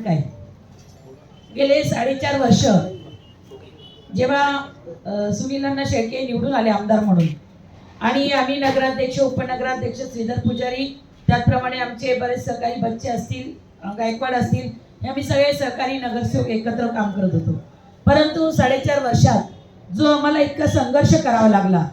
काय? गेले 4.5 वर्ष जेव्हा सुनीलांना शेळके निवडून आले आमदार म्हणून, आणि आम्ही नगराध्यक्ष, उपनगराध्यक्ष, श्रीधर पुजारी, त्याचप्रमाणे आमचे बरेच सहकारी बच्चे असतील, गायकवाड असतील, हे आम्ही सगळे सहकारी नगरसेवक एकत्र काम करत होतो. परंतु 4.5 वर्षात जो आम्हाला इतका संघर्ष करावा लागला,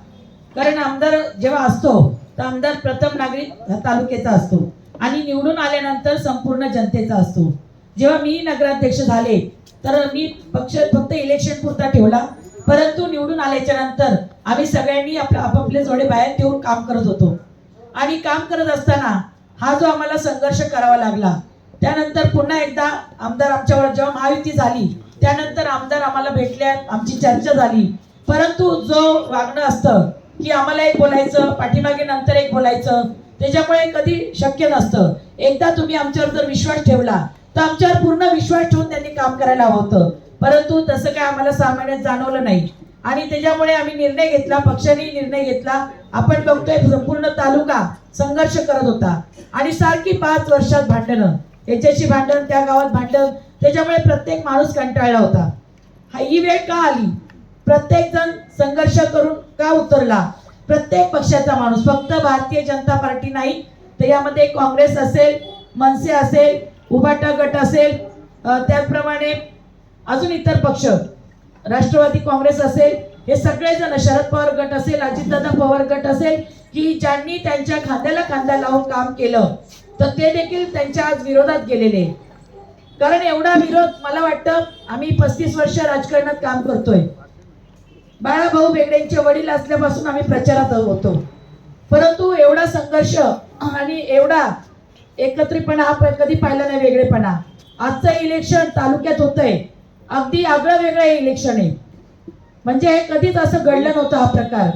कारण आमदार जेव्हा असतो तर आमदार प्रथम नागरिक तालुक्याचा असतो आणि निवडून आल्यानंतर संपूर्ण जनतेचा असतो. जेव्हा मी नगराध्यक्ष झाले तर मी पक्ष फक्त इलेक्शन पुरता ठेवला, परंतु निवडून आल्याच्या नंतर आम्ही सगळ्यांनी आपापले जोडे बाहेर ठेवून काम करत होतो. आणि काम करत असताना हा जो आम्हाला संघर्ष करावा लागला, त्यानंतर पुन्हा एकदा आमदार आमच्यावर जेव्हा महायुती झाली त्यानंतर आमदार आम्हाला भेटल्या, आमची चर्चा झाली. परंतु जो वागणं असतं की आम्हाला एक बोलायचं, पाठीमागे नंतर एक बोलायचं, त्याच्यामुळे कधी शक्य नसतं. एकदा तुम्ही आमच्यावर जर विश्वास ठेवला तर आमच्यावर पूर्ण विश्वास ठेवून त्यांनी काम करायला हवं होतं. परंतु तसं काय आम्हाला 6 महिन्यात जाणवलं नाही आणि त्याच्यामुळे आम्ही निर्णय घेतला, पक्षाने निर्णय घेतला. आपण बघतोय संपूर्ण तालुका संघर्ष करत होता आणि सारखी 5 वर्षात भांडणं, याच्याशी भांडण, त्या गावात भांडण, त्याच्यामुळे प्रत्येक माणूस कंटाळला होता. ही वेळ का आली? प्रत्येक जण संघर्ष करून का उतरला? प्रत्येक पक्षाचा माणूस, फक्त भारतीय जनता पार्टी नाही तर यामध्ये काँग्रेस असेल, मनसे असेल, उभाटा गट असेल, त्याचप्रमाणे अजून इतर पक्ष, राष्ट्रवादी काँग्रेस असेल, हे सगळेजण, शरद पवार गट असेल, अजितदादा पवार गट असेल, की ज्यांनी त्यांच्या खांद्याला खांदा लावून काम केलं, तर ते देखील त्यांच्या आज विरोधात गेलेले. कारण एवढा विरोध, मला वाटतं आम्ही 35 वर्ष राजकारणात काम करतोय. बाळाभाऊ बेगडेंचे वडील असल्यापासून आम्ही प्रचारात होतो, परंतु एवढा संघर्ष आणि एवढा एकत्रितपणा हा कधी पाहिला नाही, वेगळेपणा. आजचं इलेक्शन तालुक्यात होतंय, अगदी आगळं वेगळं इलेक्शन आहे, म्हणजे हे कधीच असं घडलं नव्हतं हा प्रकार.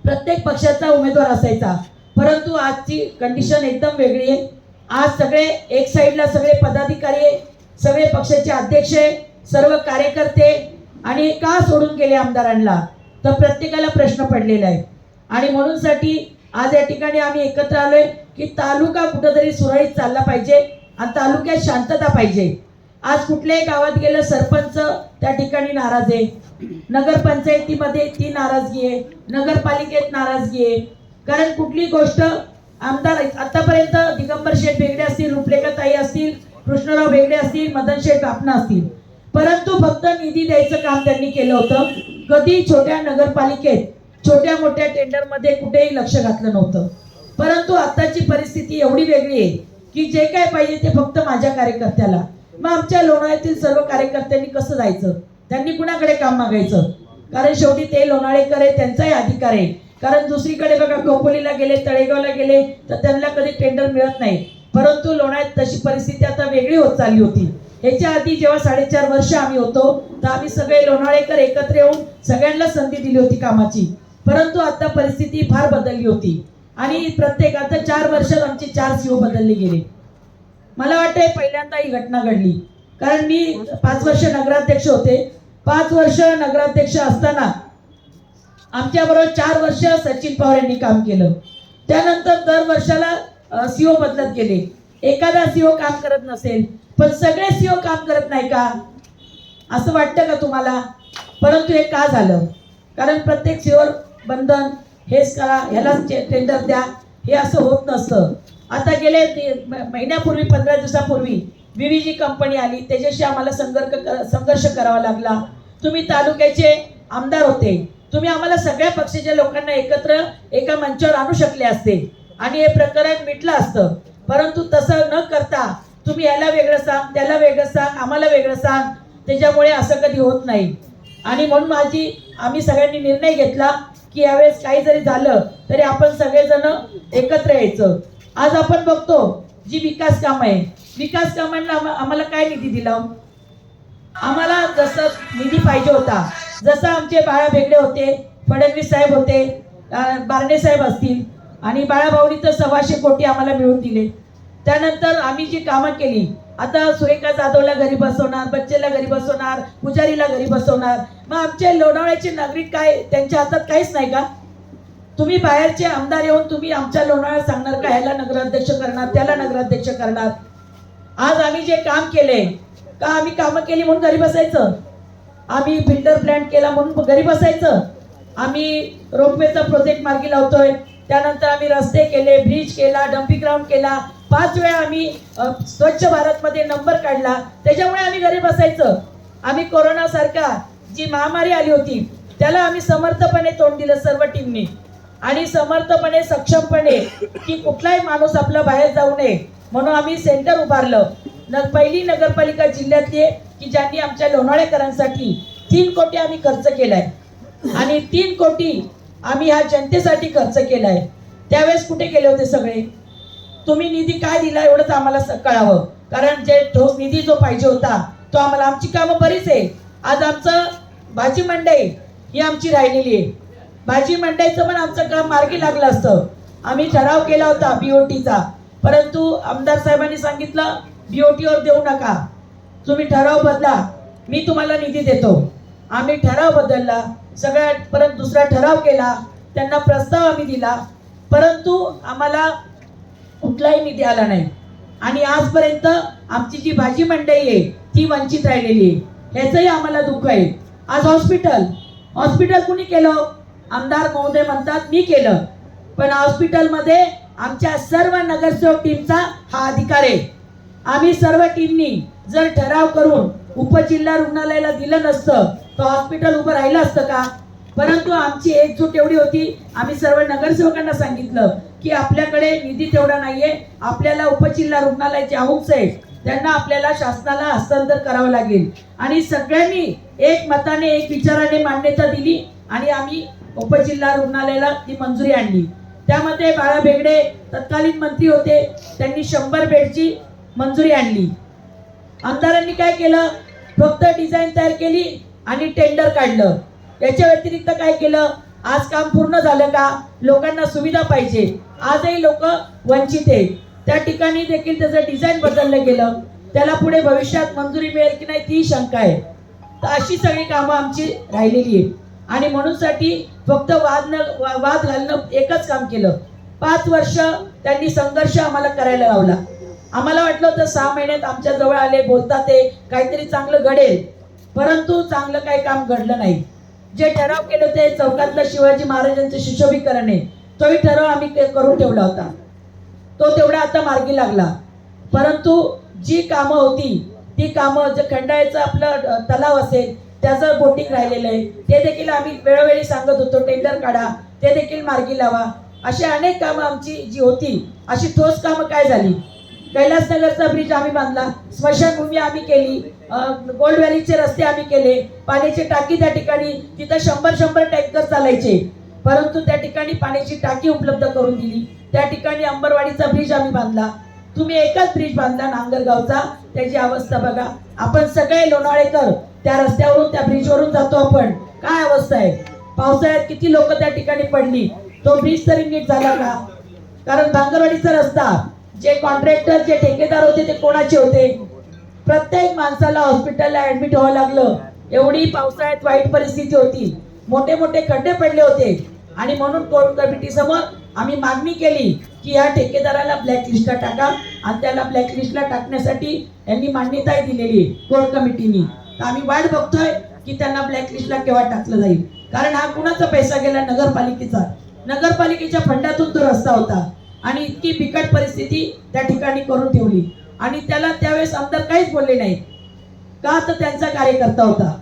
प्रत्येक पक्षाचा उमेदवार असायचा, परंतु आजची कंडिशन एकदम वेगळी आहे. आज सगळे एक साईडला, सगळे पदाधिकारी आहे, सगळे पक्षाचे अध्यक्ष आहे, सर्व कार्यकर्ते, आणि का सोडून गेले आमदारांना, तर प्रत्येकाला प्रश्न पडलेला आहे. आणि म्हणून साठी आज या ठिकाणी आम्ही एकत्र आलोय की तालुका कुठंतरी सुरळीत चालला पाहिजे आणि तालुक्यात शांतता पाहिजे. आज कुठल्याही गावात गेलं, सरपंच त्या ठिकाणी नाराज आहे, नगरपंचायतीमध्ये ती नाराजगी आहे, नगरपालिकेत नाराजगी आहे. कारण कुठली गोष्ट आमदार आतापर्यंत दिगंबर शेठ बेगडे असतील, रूपरेखाताई असतील, कृष्णराव बेगडे असतील, मदन शेठ कापना असतील, परंतु फक्त निधी द्यायचं काम त्यांनी केलं होतं. कधी छोट्या नगरपालिकेत, छोट्या मोठ्या टेंडरमध्ये कुठेही लक्ष घातलं नव्हतं. परंतु आताची परिस्थिती एवढी वेगळी आहे की जे काय पाहिजे ते फक्त माझ्या कार्यकर्त्याला. मग आमच्या लोणावळ्यातील सर्व कार्यकर्त्यांनी कसं जायचं? त्यांनी कुणाकडे काम मागायचं? कारण शेवटी ते लोणावळेकर आहे, त्यांचाही अधिकार आहे. कारण दुसरीकडे बघा, खोपोलीला गेले, तळेगावला गेले तर त्यांना कधी टेंडर मिळत नाही. परंतु लोणावळ्यात तशी परिस्थिती आता वेगळी होत चालली होती. ह्याच्या आधी जेव्हा 4.5 वर्ष आम्ही होतो तर आम्ही सगळे लोणावळेकर एकत्र येऊन सगळ्यांना संधी दिली होती कामाची. परंतु आता परिस्थिती फार बदलली होती आणि प्रत्येक, आता 4 वर्षात आमचे 4 सीओ बदलले गेले. मला वाटतंय पहिल्यांदा ही घटना घडली, कारण मी 5 वर्ष नगराध्यक्ष होते. 5 वर्ष नगराध्यक्ष असताना आमच्याबरोबर 4 वर्ष सचिन पवार यांनी काम केलं. त्यानंतर दर वर्षाला सीओ बदलत गेले. एखादा सीओ काम करत नसेल, पण सगळे सीओ काम करत नाही का, असं वाटतं का तुम्हाला? परंतु हे का झालं? कारण प्रत्येक सीओवर बंधन, हेच करा, ह्यालाच टेंडर द्या, हे असं होत नसतं. आता गेले महिन्यापूर्वी, 15 दिवसापूर्वी VVG कंपनी आली, त्याच्याशी आम्हाला संघर्ष करावा लागला. तुम्ही तालुक्याचे आमदार होते, तुम्ही आम्हाला सगळ्या पक्षाच्या लोकांना एकत्र एका मंचावर आणू शकले असते आणि हे प्रकरण मिटलं असतं. परंतु तसं न करता तुम्ही याला वेगळं सांग, त्याला वेगळं सांग, आम्हाला वेगळं सांग, त्याच्यामुळे असं कधी होत नाही. आणि म्हणून आम्ही सगळ्यांनी निर्णय घेतला की यावेळेस काही जरी झालं तरी आपण सगळेजण एकत्र यायचं. आज आपण बघतो जी विकास कामं आहे, विकास कामांना आम्हाला काय निधी दिला? आम्हाला जसं निधी पाहिजे होता, जसं आमचे बाळा बेगडे होते, फडणवीस साहेब होते, बारणे साहेब असतील, आणि बाळाभाऊनी तर 125 कोटी आम्हाला मिळवून दिले. त्यानंतर आम्ही जी कामं केली, आता सुरेखा जाधवला घरी बसवणार, बच्चेला घरी बसवणार, पुजारीला घरी बसवणार. मग आमचे लोणावळ्याचे नागरिक काय, त्यांच्या हातात काहीच नाही का? तुम्ही बाहेरचे आमदार येऊन तुम्ही आमच्या लोणावळ्यात सांगणार का ह्याला नगराध्यक्ष करणार, त्याला नगराध्यक्ष करणार? आज आम्ही जे काम केले, का आम्ही कामं केली म्हणून घरी बसायचं? आम्ही फिल्टर प्लांट केला म्हणून घरी बसायचं? आम्ही रोपवेचा प्रोजेक्ट मार्गी लावतोय, त्यानंतर आम्ही रस्ते केले, ब्रिज केला, डम्पिंग ग्राउंड केला, 5 वेळा आम्ही स्वच्छ भारतमध्ये नंबर काढला, त्याच्यामुळे आम्ही घरी बसायचं? आम्ही कोरोनासारखा जी महामारी आली होती त्याला आम्ही समर्थपणे तोंड दिलं सर्व टीमने, आणि समर्थपणे सक्षमपणे की कुठलाही माणूस आपला बाहेर जाऊ नये म्हणून आम्ही सेंटर उभारलं. पहिली नगरपालिका जिल्ह्यातली की ज्यांनी आमच्या लोणावळेकरांसाठी 3 कोटी आम्ही खर्च केलाय, आणि 3 कोटी आम्ही ह्या जनतेसाठी खर्च केलाय. त्यावेळेस कुठे गेले होते सगळे? तुम्ही निधी काय दिला एवढंच आम्हाला कळावं, कारण जे ठोस निधी जो पाहिजे होता तो आम्हाला, आमची कामं बरीच आहे. आज आमचं भाजी मंडई ही आमची राहिलेली आहे. भाजी मंडईचं पण आमचं काम मार्गी लागलं असतं. आम्ही ठराव केला होता बीओटीचा, परंतु आमदार साहेबांनी सांगितलं बीओटीवर देऊ नका, तुम्ही ठराव बदला, मी तुम्हाला निधी देतो. आम्ही ठराव बदलला, सगळ्यात परत दुसरा ठराव केला, त्यांना प्रस्ताव आम्ही दिला, परंतु आम्हाला कुठलाही निधी आला नाही. आणि आजपर्यंत आमची जी भाजी मंडई आहे ती वंचित राहिलेली आहे. ह्याचंही आम्हाला दुःख आहे. आज हॉस्पिटल कुणी केलं? आमदार महोदय म्हणतात मी केलं, पण हॉस्पिटलमध्ये आमच्या सर्व नगरसेवक टीमचा हा अधिकार आहे. आम्ही सर्व टीमनी जर ठराव करून उपजिल्हा रुग्णालयाला दिलं नसतं तर हॉस्पिटल उभं राहिलं असतं का? परंतु आमची एकजूट एवढी होती, आम्ही सर्व नगरसेवकांना सांगितलं की आपल्याकडे निधी तेवढा नाहीये, आपल्याला उपजिल्हा रुग्णालयाचे हौस आहे, त्यांना आपल्याला शासनाला हस्तांतर करावं लागेल. आणि सगळ्यांनी एक मताने एक विचाराने मान्यता दिली आणि आम्ही उपजिल्हा रुग्णालयाला ती मंजुरी आणली. त्यामध्ये बाळा बेगडे तत्कालीन मंत्री होते, त्यांनी 100 बेडची मंजुरी आणली. आमदारांनी काय केलं? फक्त डिझाईन तयार केली आणि टेंडर काढलं. याच्या व्यतिरिक्त काय केलं? आज काम पूर्ण झालं का? लोकांना सुविधा पाहिजे, आजही लोक वंचित आहेत. त्या ठिकाणी देखील त्याचं डिझाईन बदललं गेलं, त्याला पुढे भविष्यात मंजुरी मिळेल की नाही ती शंका आहे. तर अशी सगळी कामं आमची राहिलेली आहेत. आणि म्हणूनसाठी फक्त वाद घालणं एकच काम केलं. 5 वर्ष त्यांनी संघर्ष आम्हाला करायला लावला. आम्हाला वाटलं होतं 6 महिन्यात आमच्या जवळ आले, बोलतात ते काहीतरी चांगलं घडेल, परंतु चांगलं काही काम घडलं नाही. जे ठराव केले होते चौकातलं शिवाजी महाराजांचं सुशोभीकरण आहे, तोही ठराव आम्ही करून ठेवला होता, तो तेवढा आता मार्गी लागला. परंतु जी कामं होती ती कामं, जे खंडाळ्याचं आपलं तलाव असेल त्याचं बोटिंग राहिलेलं आहे, ते देखील आम्ही वेळोवेळी सांगत होतो टेंडर काढा, ते देखील मार्गी लावा. अशी अनेक कामं आमची जी होती, अशी ठोस कामं काय झाली? कैलासनगरचा ब्रिज आम्ही बांधला, स्मशानभूमी आम्ही केली, गोल्ड व्हॅलीचे रस्ते आम्ही केले, पाण्याची टाकी त्या ठिकाणी तिथं 100 टँकर चालायचे, परंतु त्या ठिकाणी पाण्याची टाकी उपलब्ध करून दिली. त्या ठिकाणी अंबरवाडीचा ब्रिज आम्ही बांधला. तुम्ही एकच ब्रिज बांधला नांगरगावचा, त्याची अवस्था बघा. आपण सगळे लोणावळेकर त्या रस्त्यावरून त्या ब्रिजवरून जातो, आपण काय अवस्था आहे? पावसाळ्यात किती लोक त्या ठिकाणी पडली. तो ब्रिज तरी नीट झाला का? कारण भांगरवाडीचा रस्ता, जे कॉन्ट्रॅक्टर जे ठेकेदार होते ते कोणाचे होते? प्रत्येक माणसाला हॉस्पिटलला ऍडमिट व्हावं लागलं, एवढी पावसाळ्यात वाईट परिस्थिती होती, मोठे मोठे खड्डे पडले होते. आणि म्हणून कोर्ट कमिटी समोर आम्ही मागणी केली की या ठेकेदाराला ब्लॅकलिस्टला टाका, आणि त्याला ब्लॅकलिस्टला टाकण्यासाठी यांनी मान्यताही दिलेली कोर्ट कमिटीनी. तर आम्ही वाट बघतोय की त्यांना ब्लॅकलिस्टला केव्हा टाकलं जाईल, कारण हा कुणाचा पैसा गेला? नगरपालिकेचा. नगरपालिकेच्या फंडातून तो रस्ता होता, आणि इतकी बिकट परिस्थिती त्या ठिकाणी करून ठेवली. आणि त्याला त्यावेळेस आमदार काहीच बोलले नाहीत का? तर त्यांचा कार्यकर्ता होता.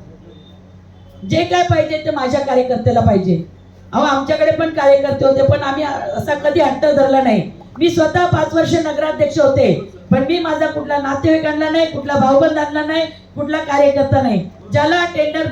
जे काय पाहिजे ते माझ्या कार्यकर्त्याला पाहिजे. अहो, आमच्याकडे पण कार्यकर्ते होते, पण आम्ही असा कधी हट्ट धरला नाही. मी स्वतः 5 वर्ष नगराध्यक्ष होते, पण मी माझा कुठला नातेवाईक आणला नाही, कुठला भाऊबंद आणला नाही, कुठला कार्यकर्ता नाही. ज्याला टेंडर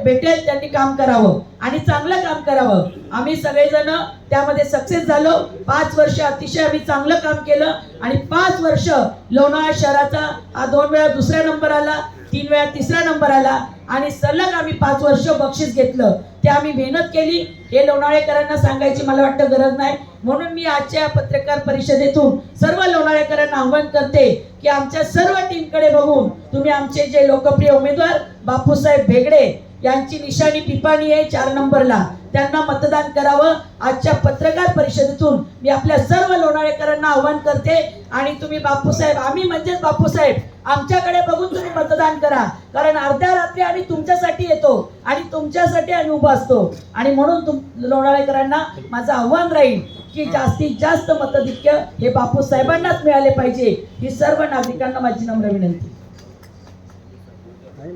भेटेल त्यांनी काम करावं आणि चांगलं काम करावं. आम्ही सगळेजण त्यामध्ये सक्सेस झालो. 5 वर्ष अतिशय आम्ही चांगलं काम केलं, आणि 5 वर्ष लोणावळा शहराचा 2 वेळा दुसरा नंबर आला, 3 वेळा तिसरा नंबर आला, आणि सलग आम्ही 5 वर्ष बक्षीस घेतलं. ते आम्ही मेहनत केली, हे लोणावळेकरांना सांगायची मला वाटतं गरज नाही. म्हणून मी आजच्या पत्रकार परिषदेतून सर्व लोणावळेकरांना आव्हान करते की आमच्या सर्व टीमकडे बघून तुम्ही आमचे जे लोकप्रिय उमेदवार बापूसाहेब बेगडे यांची निशाणी पिपाणी आहे 4 नंबरला, त्यांना मतदान करावं. आजच्या पत्रकार परिषदेतून मी आपल्या सर्व लोणावळेकरांना आव्हान करते आणि तुम्ही बापूसाहेब, आम्ही म्हणजेच बापूसाहेब, आमच्याकडे बघून तुम्ही मतदान करा. कारण अर्ध्या रात्री आम्ही तुमच्यासाठी येतो आणि तुमच्यासाठी आम्ही उभा असतो. आणि म्हणून लोणावळेकरांना माझं आव्हान राहील की जास्तीत जास्त मताधिक्य हे बापूसाहेबांनाच मिळाले पाहिजे. ही सर्व नागरिकांना माझी नम्र विनंती.